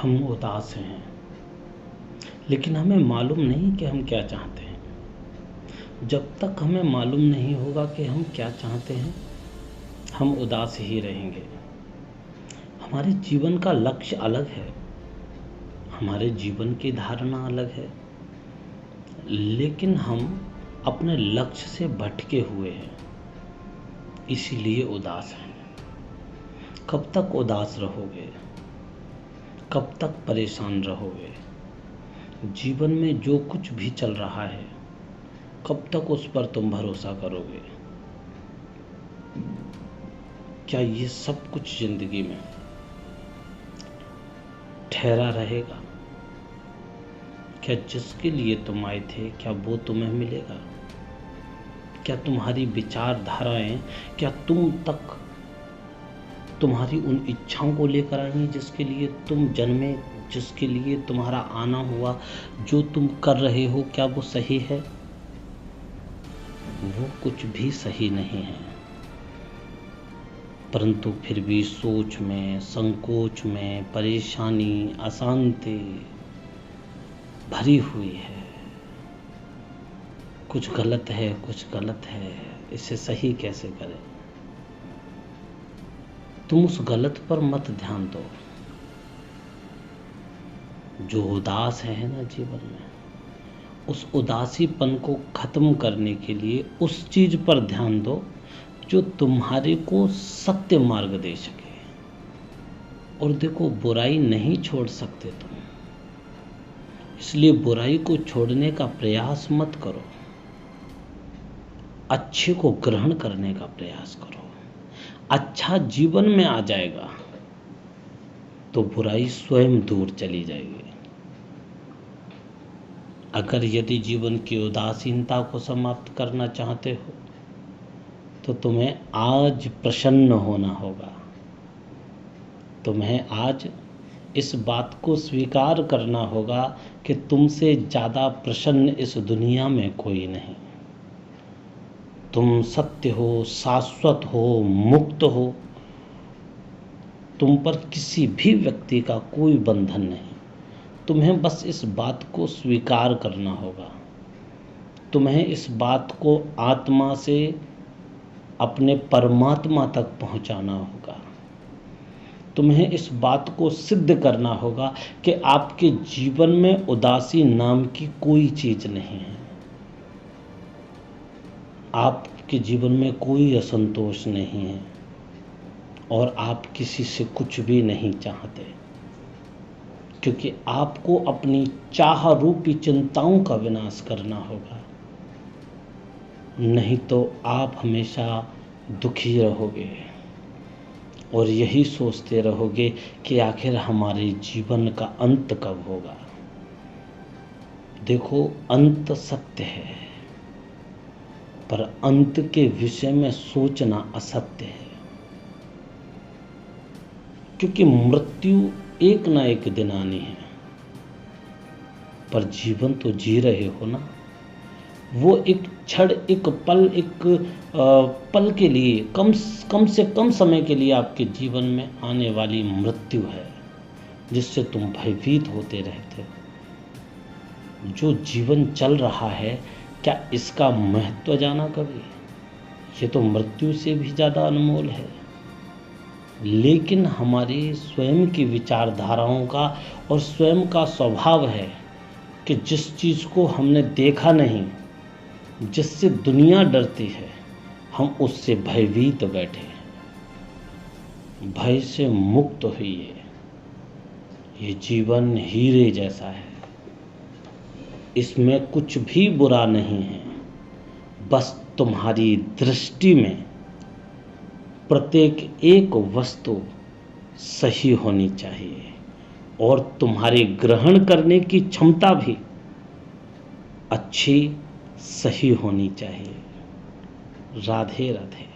हम उदास हैं, लेकिन हमें मालूम नहीं कि हम क्या चाहते हैं। जब तक हमें मालूम नहीं होगा कि हम क्या चाहते हैं, हम उदास ही रहेंगे। हमारे जीवन का लक्ष्य अलग है, हमारे जीवन की धारणा अलग है, लेकिन हम अपने लक्ष्य से भटके हुए हैं, इसीलिए उदास हैं। कब तक उदास रहोगे? कब तक परेशान रहोगे? जीवन में जो कुछ भी चल रहा है, कब तक उस पर तुम भरोसा करोगे? क्या ये सब कुछ जिंदगी में ठहरा रहेगा? क्या जिसके लिए तुम आए थे, क्या वो तुम्हें मिलेगा? क्या तुम्हारी विचारधाराएं, क्या तुम तक तुम्हारी उन इच्छाओं को लेकर आएंगी जिसके लिए तुम जन्मे, जिसके लिए तुम्हारा आना हुआ? जो तुम कर रहे हो, क्या वो सही है? वो कुछ भी सही नहीं है, परंतु फिर भी सोच में, संकोच में, परेशानी, अशांति भरी हुई है। कुछ गलत है, कुछ गलत है, इसे सही कैसे करें? तुम उस गलत पर मत ध्यान दो। जो उदास है ना जीवन में, उस उदासीपन को खत्म करने के लिए उस चीज पर ध्यान दो जो तुम्हारे को सत्य मार्ग दे सके। और देखो, बुराई नहीं छोड़ सकते तुम, इसलिए बुराई को छोड़ने का प्रयास मत करो, अच्छे को ग्रहण करने का प्रयास करो। अच्छा जीवन में आ जाएगा तो बुराई स्वयं दूर चली जाएगी। अगर यदि जीवन की उदासीनता को समाप्त करना चाहते हो तो तुम्हें आज प्रसन्न होना होगा। तुम्हें आज इस बात को स्वीकार करना होगा कि तुमसे ज़्यादा प्रसन्न इस दुनिया में कोई नहीं। तुम सत्य हो, शाश्वत हो, मुक्त हो। तुम पर किसी भी व्यक्ति का कोई बंधन नहीं। तुम्हें बस इस बात को स्वीकार करना होगा। तुम्हें इस बात को आत्मा से अपने परमात्मा तक पहुंचाना होगा। तुम्हें इस बात को सिद्ध करना होगा कि आपके जीवन में उदासी नाम की कोई चीज नहीं है। आपके जीवन में कोई असंतोष नहीं है और आप किसी से कुछ भी नहीं चाहते, क्योंकि आपको अपनी चाह रूपी चिंताओं का विनाश करना होगा। नहीं तो आप हमेशा दुखी रहोगे और यही सोचते रहोगे कि आखिर हमारे जीवन का अंत कब होगा। देखो, अंत सत्य है, पर अंत के विषय में सोचना असत्य है, क्योंकि मृत्यु एक ना एक दिन आनी है। पर जीवन तो जी रहे हो ना, वो एक क्षण, एक पल, एक पल के लिए, कम से कम समय के लिए आपके जीवन में आने वाली मृत्यु है, जिससे तुम भयभीत होते रहते हो। जो जीवन चल रहा है, क्या इसका महत्व जाना कभी? ये तो मृत्यु से भी ज़्यादा अनमोल है। लेकिन हमारी स्वयं की विचारधाराओं का और स्वयं का स्वभाव है कि जिस चीज़ को हमने देखा नहीं, जिससे दुनिया डरती है, हम उससे भयभीत बैठे। भय से मुक्त होइए। ये जीवन हीरे जैसा है, इसमें कुछ भी बुरा नहीं है। बस तुम्हारी दृष्टि में प्रत्येक एक वस्तु सही होनी चाहिए और तुम्हारे ग्रहण करने की क्षमता भी अच्छी, सही होनी चाहिए। राधे राधे।